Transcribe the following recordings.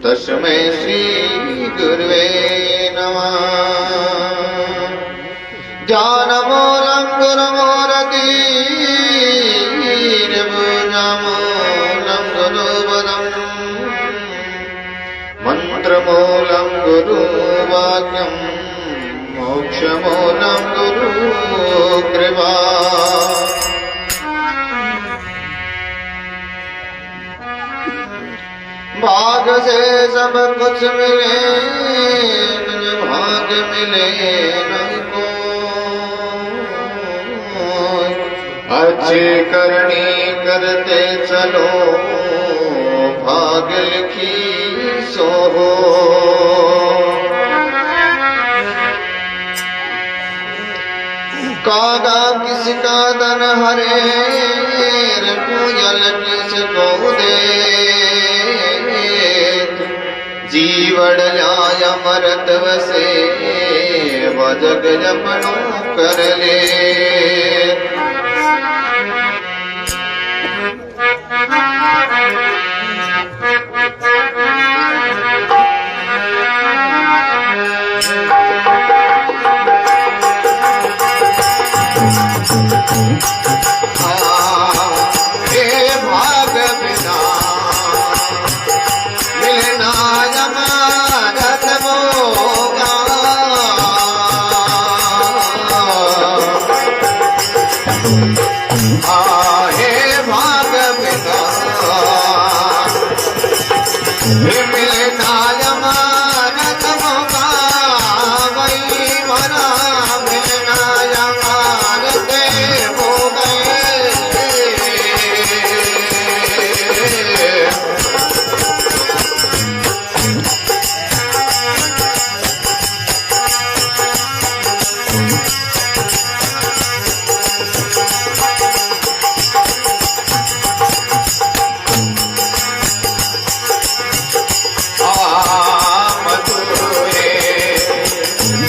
तस्मै श्री गुरुवे नमः। ज्ञानमूलं गुरुमूर्तिर्भुजमूलं गुरुपदम् मन्त्रमूलं गुरुवाक्यं मोक्षमूलं गुरुकृपा। भाग से सब कुछ मिले मुझे भाग मिले नहीं को। अच्छी करनी करते चलो भाग लिखी सो हो। कागा किसका धन हरे पूजल किसको दे। जीवड़ लाय मरत वसे वजग जपनो कर ले।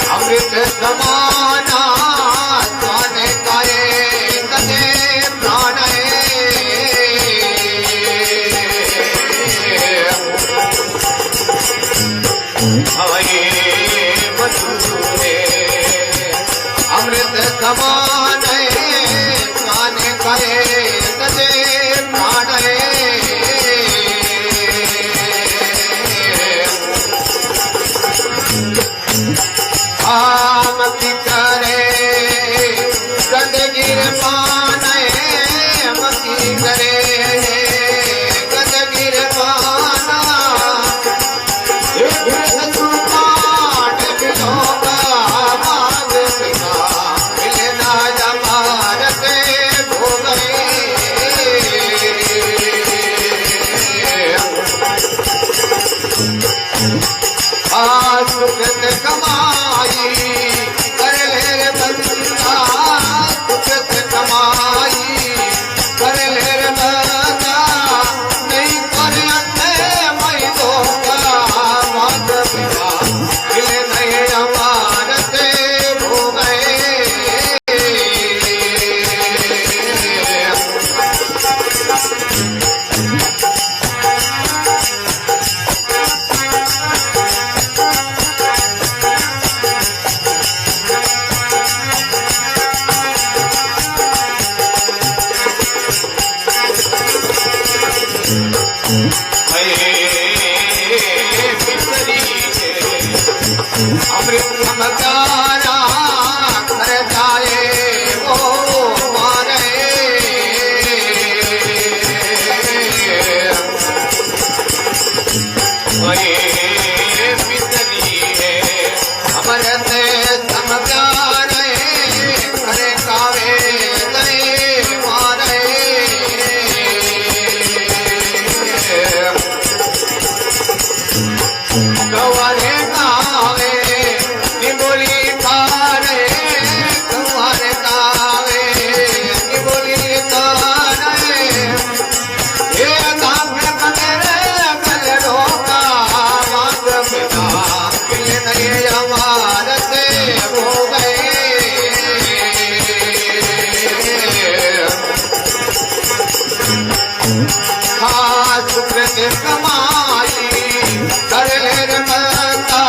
अमृत समान खाने खाए तदे प्राण आमति करे गंदगिर पान मति करे गंदगिर पाना सुकृत कमाई कर ले रे बंदा। सुकृत कमाई कर ले रे बंदा। नहीं कर मैं दोगा मत पिता मिले नहीं अमानते हो गए। अमृत समझाना कर जाए वो मारे। पितरी है अमृत समझाने करे कावे गए मारे। सुकृत कमाई कर ले रे बंदा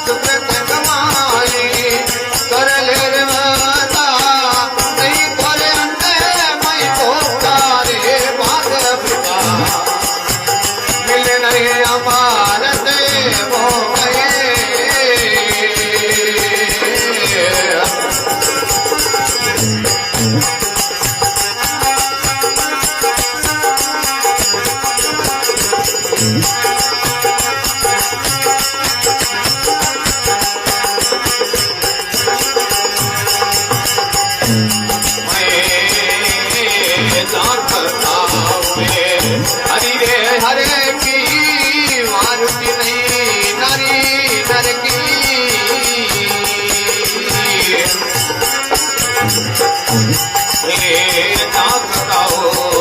सुकृत कमाई कर ले रे बंदा नहीं थोड़े अंदर मैं भोगा रे भाग पिता मिल नहीं अमार देव हो गए हरि रे हरे की मारुति नहीं नारी नर की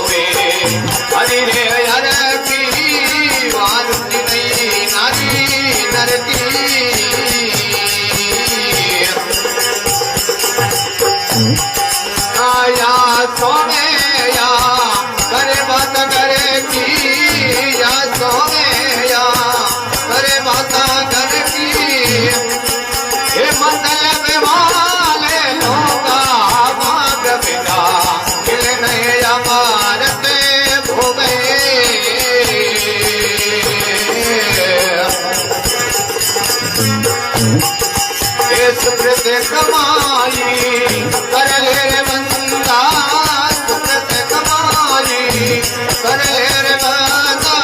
हरि रे हरे की मारुति नहीं नारी नर की आया सोने या करे बात करे की या सोने या करे बात करे की हे मतलब वाले लोगा भाग बिना खिल नहीं अमारते हो गए सुकृत कमाई कर ले रे बंदा सुकृत कमाई कर ले रे बंदा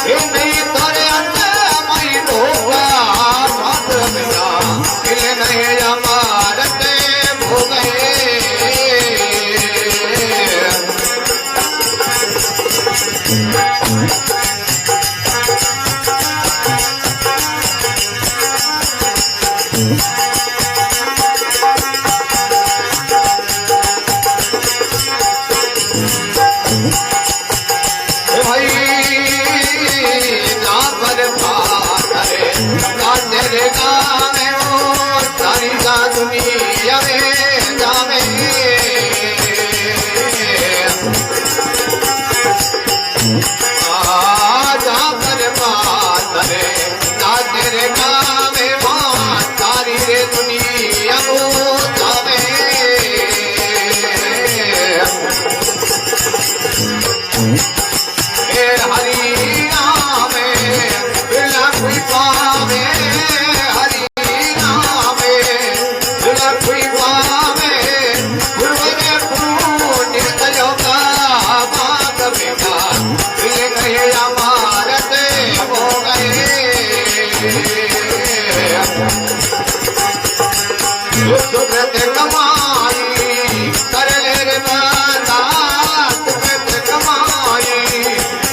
ये नहीं तोरे अंदर मैं धोखा भाग बिना खिल नहीं अमारते हो गए भाई ना पर पारे ना तेरे गाँव में हो सारी जा दुनिया में जावे जा पर पारे ना तेरे गाँव में वहाँ सारी रे दुनिया हो जावे हरि नाम बिलखुई पावे हरि नाम बिलखुई पावे गुरुवरे गुरु निर्दयो का भाग बिना मिल गए अमारत हो गए सुकृत कमाई कर ले रे बंदा सुकृत कमाई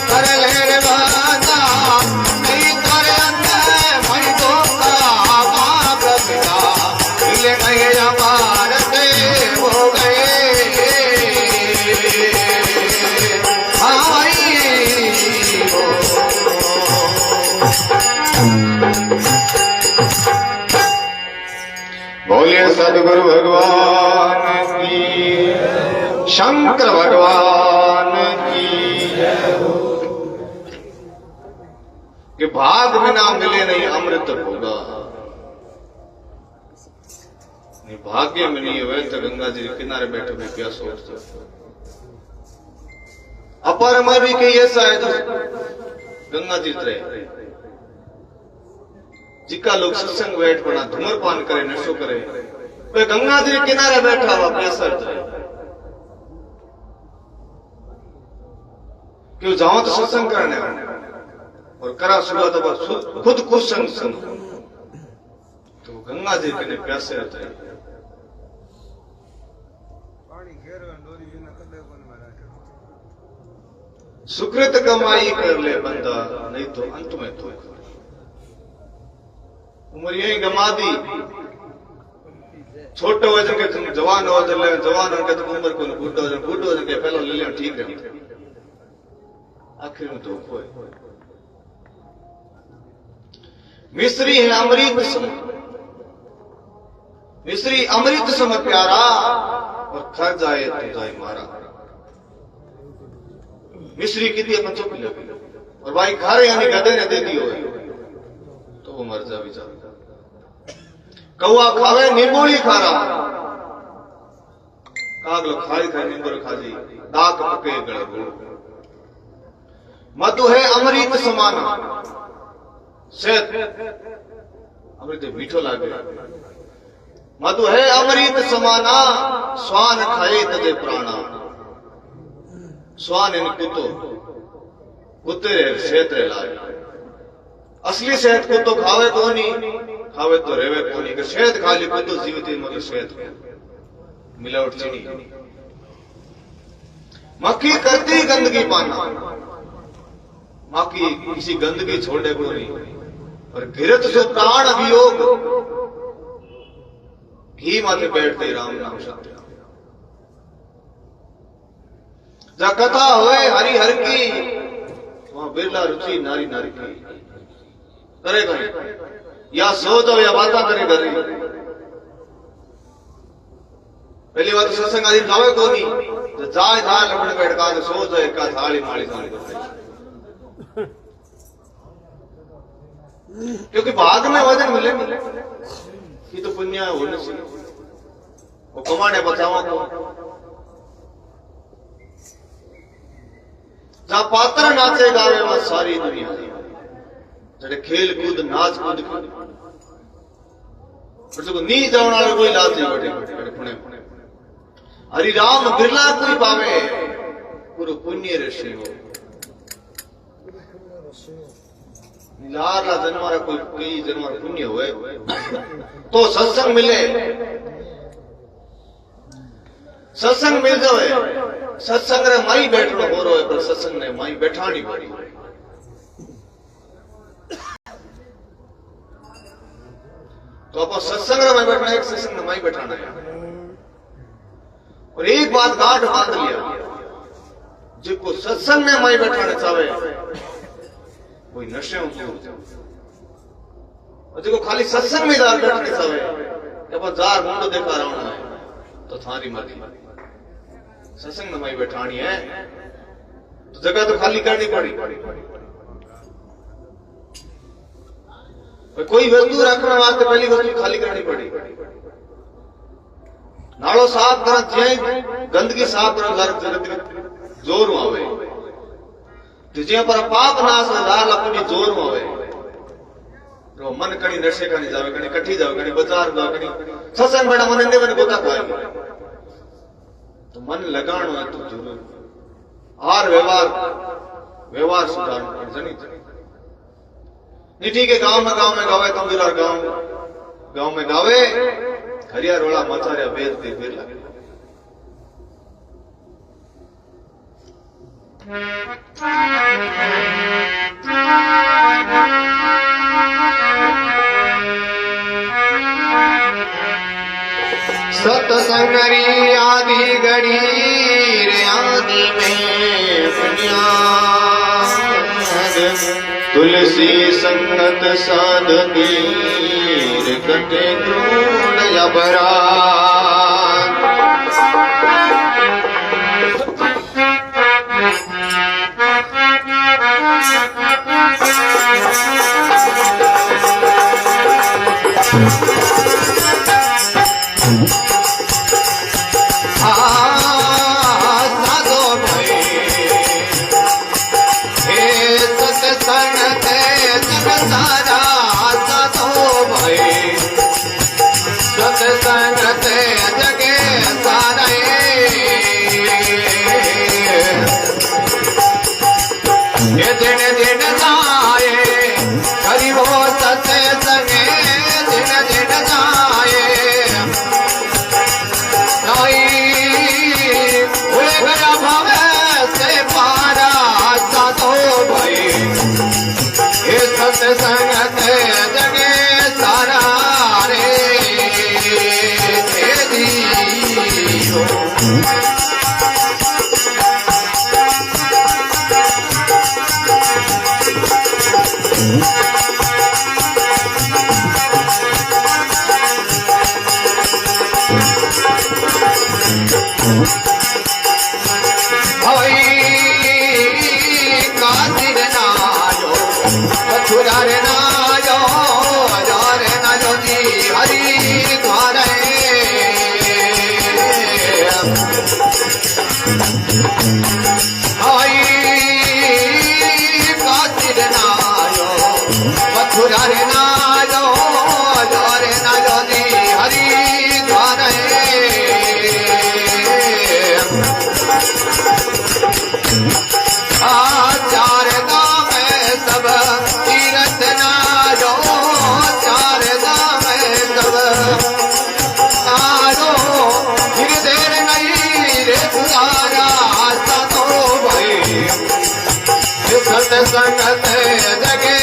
कर ले रे बंदा नहीं करे अंदर मैं धोखा भाग बिना मिल गए अमारते हो गए भाई बोलिए सदगुरु भगवान की शंकर भगवान की कि भाग बिना मिले नहीं अमृत होगा नहीं भाग्य में नहीं हुए तो गंगा जी के किनारे बैठे हुए क्या सोचते अपर में भी कही ऐसा है तो गंगा जी उतरे जिका लोग सत्संग बैठ पड़ा धूम्रपान करे नशो करे वे गंगा जी के किनारे बैठा हुआ कैसा उतरे क्यों जाओ तो सत्संग करने और करा सुबह तो बस खुद खुद संग तो गंगा जी के प्यासे रहते हैं सुकृत कमाई कर ले बंदा नहीं तो अंत में तो उम्र यही गमा दी छोटे वजन के तुम जवान हो जवान के तुम उम्र को बूढ़ो वजन के पहले ले लिया ठीक है आखिर में तो खोए मिस्री है अमृत सम मिस्री अमृत सम प्यारा और खर जाए तो जाए मारा मिश्री की थी अपन चुप लगी और भाई खारे यानी गधे ने दे दियो तो वो मर जा बेचारा। कौआ खावे नींबूड़ी खारा कागलो खाई खाई नींबू खा जी दाक पके गड़ गुड़। मधु है अमृत समाना सेहत अमृत मीठो लागे। मधु है अमृत समाना स्वान खाए तजे प्राणा। स्वान इन कुत्तो कुत्ते रे सेहत रे लाए। असली सेहत कुत्तो खावे कोनी खावे तो रेवे कोनी के सेहत खाली कुत्तो जीवित मतलब सेहत मिलावट चीनी। मक्खी करती गंदगी पाना मक्खी किसी गंदगी छोड़े को नहीं और गिरत से प्राण अभियोग घी माथे बैठते राम नाम सत्य। जा कथा होए हरि हर की वहां बिरला रुचि नारी नारी की करे करे या सो जाओ या बात करे करे। पहली बात सत्संग आदि जावे को नहीं तो जाए जाए लपड़ बैठ का सो जाए का थाली माली थाली क्योंकि भाग में वजन मिले ये तो पुण्य होने से वो कमाने बचाओ को जहां पात्र नाचे गावे वहां सारी दुनिया जड़े खेल कूद नाच कूद नी जाने वाले कोई लाज नहीं बैठे पुणे हरि राम बिरला कोई पावे पूरा पुण्य ऋषि हो। लाला जनवारा कोई कई जनवार पुण्य हुए तो सत्संग मिले। सत्संग मिल जाए सत्संग रे माई बैठनो हो रहा है पर सत्संग ने माई बैठानी पड़ी। तो आप सत्संग रे माई बैठना एक सत्संग ने माई बैठाना है। और एक बात गांठ बांध लिया जिसको सत्संग ने माई बैठाने चाहे कोई नशे और जो खाली सत्संग में जार बैठने चाहे जब जार मुंडो देखा रहा है तो थारी मर्जी। सत्संग में माई बैठानी है तो जगह तो खाली करनी पड़ी। कोई वस्तु रखने वास्ते पहली वस्तु खाली करनी पड़ी। नाड़ो साफ कर गंदगी साफ कर जोर आवे ज्यादा पर पाप नाश लाल अपनी जोर आवे तो मन कणी नशे कणी जावे कणी कठी जावे कणी बाजार जावे कणी सत्संग बड़ा मन ने बने गोता खाए तो मन लगाणो है तो जरूर और व्यवहार सुधारना जनी नहीं ठीक है। गांव में गावे तंबीरा गांव में गावे हरिया रोला मचारिया वेद दे फिर लगे। सत्संगरी आदि गड़ी रे आदि में बुनियाद तुलसी संगत साधकी कटे क्रोध अपराध। साधो भाई हे सत्संग ते जग सारा साधो भाई सत्संग ते मथुरा रे नायो रे नायो जी हरिद्वार आई काशी रे नायो मथुरा रे नायो रे नायो जी हरिद्वार चार धाम सब तीरथ नारो चार धाम सब नारो फिर देर नहीं रे तुम्हारा सतो भाई सत्संग जगे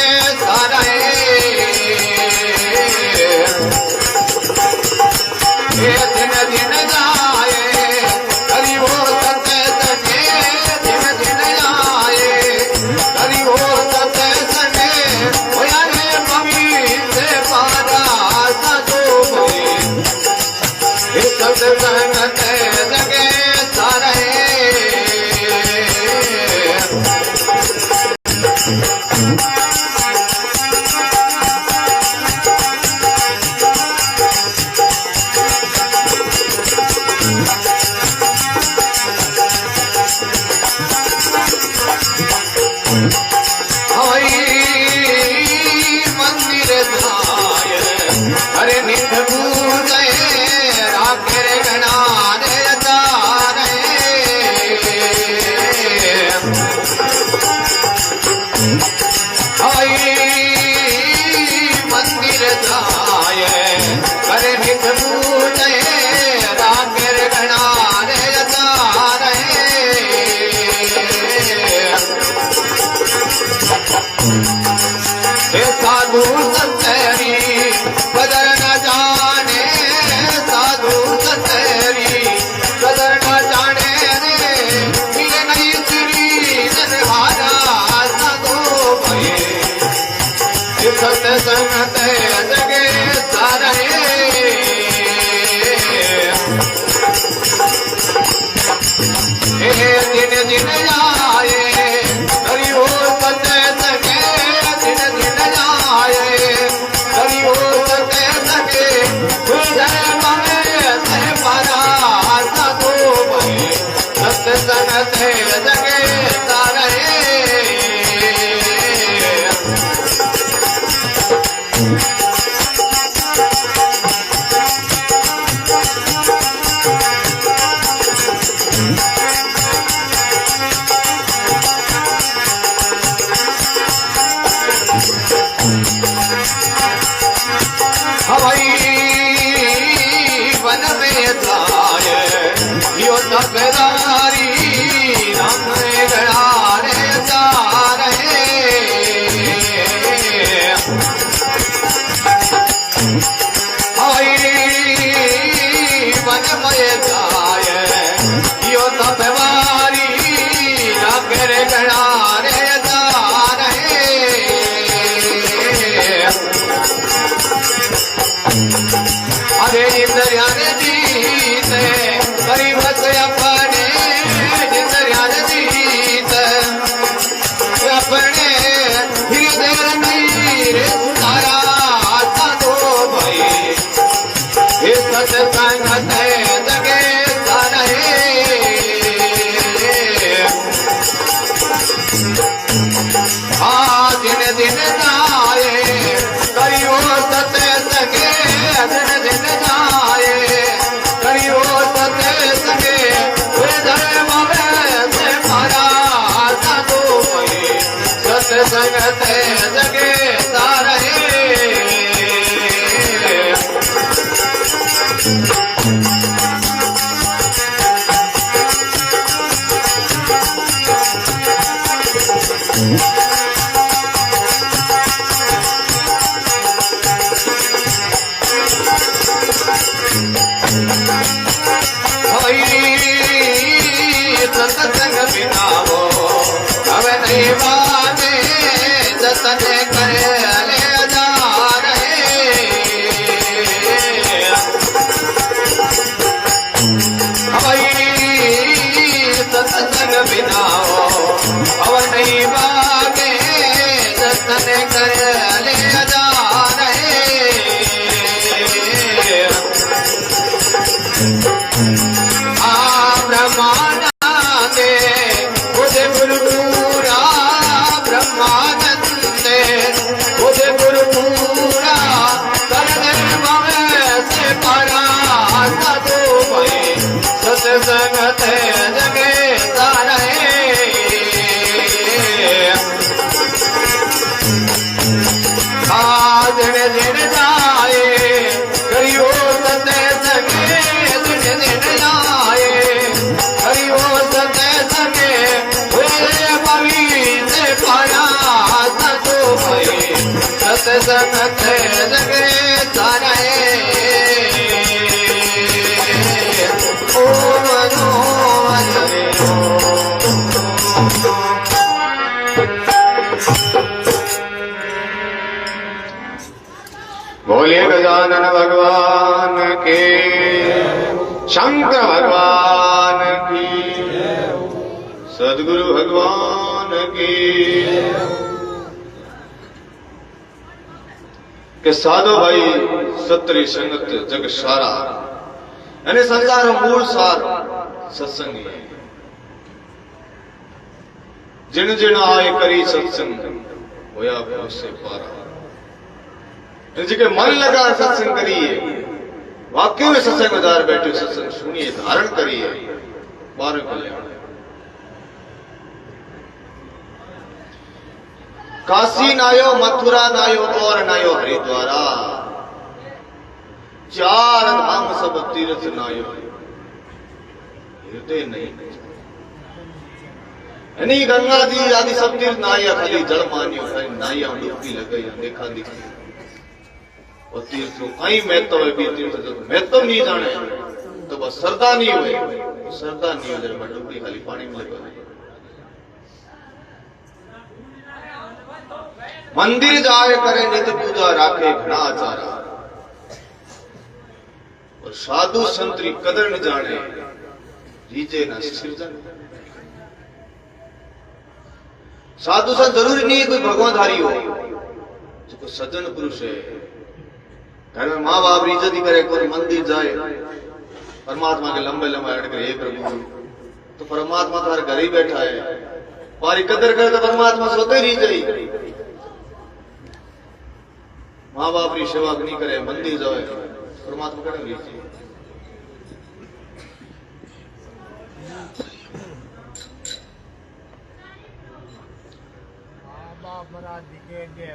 सारे दिन दिन जाए हरि वो सत्संगे दिन दिन जाए हरि वो सत्संगे होया रे मम्मी से पारा सतो भाई सत्संग जगे सारे मंदिर धाय हरे निध पूजय राखे रे गणारे तारे मंदिर धाय हरे निध पूजय राखे रे गणारे तारे हे साधु संतरी बदल न जाने साधु संतरी बदल न जाने रे मिले नहीं श्री जनहारा साधु भये सत्संग जगे सारे दिन दिन जाए हरि वो सत्संगे दिन दिन जाए हरि वो सत्संगे जय मामे से पारा साधु भये सत्संग जगे सारे हवाई वन में जाय यो तकरारी राम गणारे जा रहे हवाई वन में जाय यो तकरारी राम गणारे जा रहे अरे इंद्रियान जीत हरि भक्त अपने इंद्रियान जीत अपने फिर देर नहीं रे तुम्हारा साधो भाई सत्संग जगे सारे दिन दिन जाए करियो सत्संगे दिन दिन जाए करियो सत्संगे धर्म में से मारा साधु भाई सत्संग जगे सारे सत्संग बिना हो अब नहीं माने जतन करे ले जा रहे सत्संग बिना हो अब नहीं माने जतन करे के खुदे गुरुपुरा ब्रह्मानंदे खुदे गुरुपुरा करने में से परा साधु भाई सत्संग जगे तारे दिन दिन जाए करियो सत्संग दिन दिन आए करियो सत्संग हुए पवी से पाया साधु भाई सत्संग जगे तारे ओम बोलिए गजानन भगवान के शंकर भगवान की सदगुरु भगवान की के साधो भाई सतरी संगत जग सारा यानी संसार मूल सार सत्संग है जिन जिन आए करी सत्संग होया उससे पारा जिनके मन लगा सत्संग करिए वाक्य में सत्संग बाजार बैठे सत्संग सुनिए धारण करिए बारह कल्याण काशी नायो मथुरा नायो और नायो हरिद्वारा चार धाम सब तीर्थ नायो हृदय नहीं यानी गंगा जी आदि सब तीर्थ नाया खाली जल मानियो खाली नाया डुबकी लगे देखा दिखी और तीर्थों आई महत्व है भी तीर्थ महत्व नहीं जाने तो बस श्रद्धा नहीं हुए श्रद्धा नहीं हो जाए डुबकी खाली पानी में लगा मंदिर जाए करे नित्य पूजा राखे घना आचारा और साधु संतरी कदर न जाने रीजे न सिरजन साधु संत जरूरी नहीं है कोई भगवानधारी हो जो सज्जन पुरुष है घर में माँ बाप इज्जत ही करे कोई मंदिर जाए परमात्मा के लंबे लंबे अड़ करे हे प्रभु तो परमात्मा तो हर घर ही बैठा है हमारी कदर करे तो परमात्मा सोते ही जाए माँ बाप की सेवा नहीं करे मंदिर जाए परमात्मा कड़े लीजिए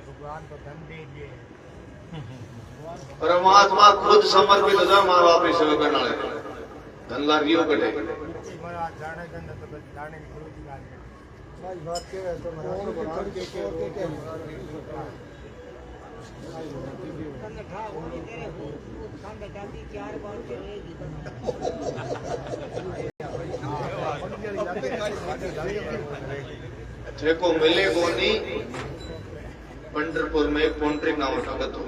भगवान को धन दीजिए परमात्मा खुद समर्पित हो जाए माँ बाप की सेवा करने वाले धन ला रियो कटे थे को मिले को नहीं पंढरपुर में पौंड्रिक नाम भगत हो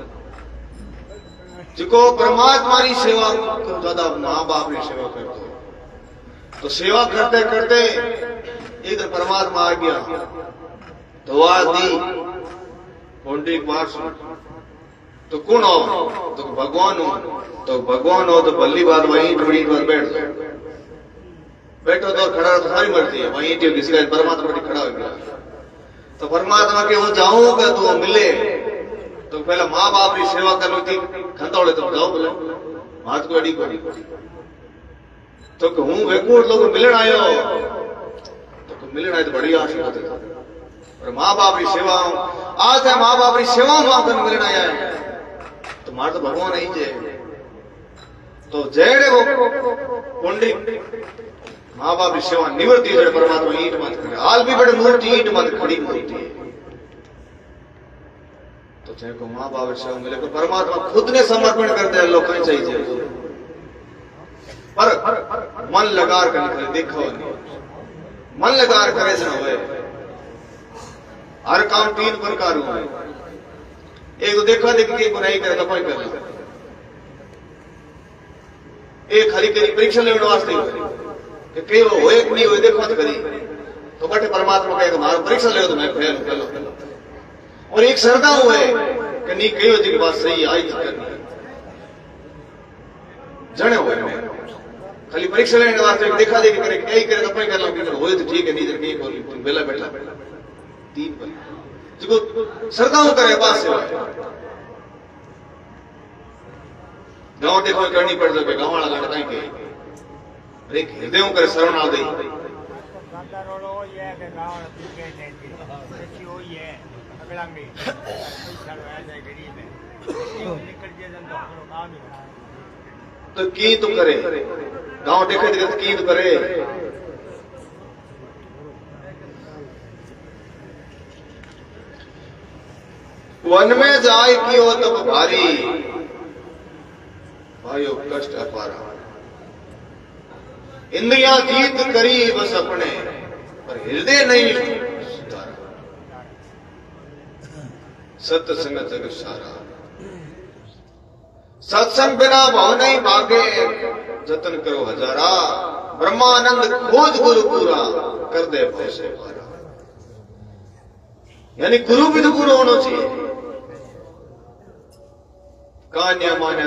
जिको परमात्मा की सेवा को ज्यादा माँ बाप की सेवा करते हो तो सेवा करते करते एक दिन परमात्मा आ गया तो दी पौंड्रिक मार्स तो कौन हो तो भगवान हो तो भली बात वहीं थोड़ी बात बैठो तो खड़ा तो सारी मर्जी है वहीं किसी परमात्मा खड़ा हो गया तो परमात्मा के वो जाऊंगा तो वो मिले तो पहले माँ बाप की सेवा करनी थी खंतौड़े तो जाओ बोले हाथ को अड़ी पड़ी तो हूं वेकूट लोग मिलन आयो तो मिलन आए तो बड़ी आशीर्वाद है और माँ बाप की सेवा आज है माँ बाप की सेवा मां कर मिलन आया है तो मार तो भगवान ही जे तो जेड़े वो पुंडी माँ बाप की सेवा निवृत्ति जड़े परमात्मा ईट मत करे हाल भी बड़े मूर्ति ईट मत खड़ी मूर्ति है तो चाहे को माँ बाप की सेवा मिले तो परमात्मा खुद ने समर्पण करते हैं लोग कहीं चाहिए पर मन लगा कर निकले देखो नहीं मन लगा करे से हुए हर काम तीन प्रकार हुए एक तो देखा देख के बुराई करे तो कोई कर ले एक हरी करी परीक्षा लेने वास्ते कि कई हो एक नहीं हो देखो करी तो बटे परमात्मा कहे तुम्हारा परीक्षा ले तो मैं फेल कर और एक श्रद्धा हुए कि नहीं कही हो बात सही आई करनी जने हुए खाली परीक्षा लेने वास्ते देखा देखी करे क्या ही करे तो अपने कर लो हो तो ठीक है नहीं तो नहीं बोली तुम बेला बैठा तीन पर जो सरदाओं करे बात से गांव देखो करनी पड़ सके गांव वाला गांठ कहीं के अरे हृदयों करे शरण आ गई तो की तो करे गांव देखे तो की तो करे वन में जाए की हो तब भारी भाइयों कष्ट अपारा इंद्रिया जीत करी बस अपने पर हृदय नहीं सुधारा सत्य संगत जग सारा सत्संग बिना भाव नहीं भागे जतन करो हजारा ब्रह्मानंद खोज गुरु पूरा कर दे भव से पारा यानी गुरु भी तो गुरु होना चाहिए कान्या मान्या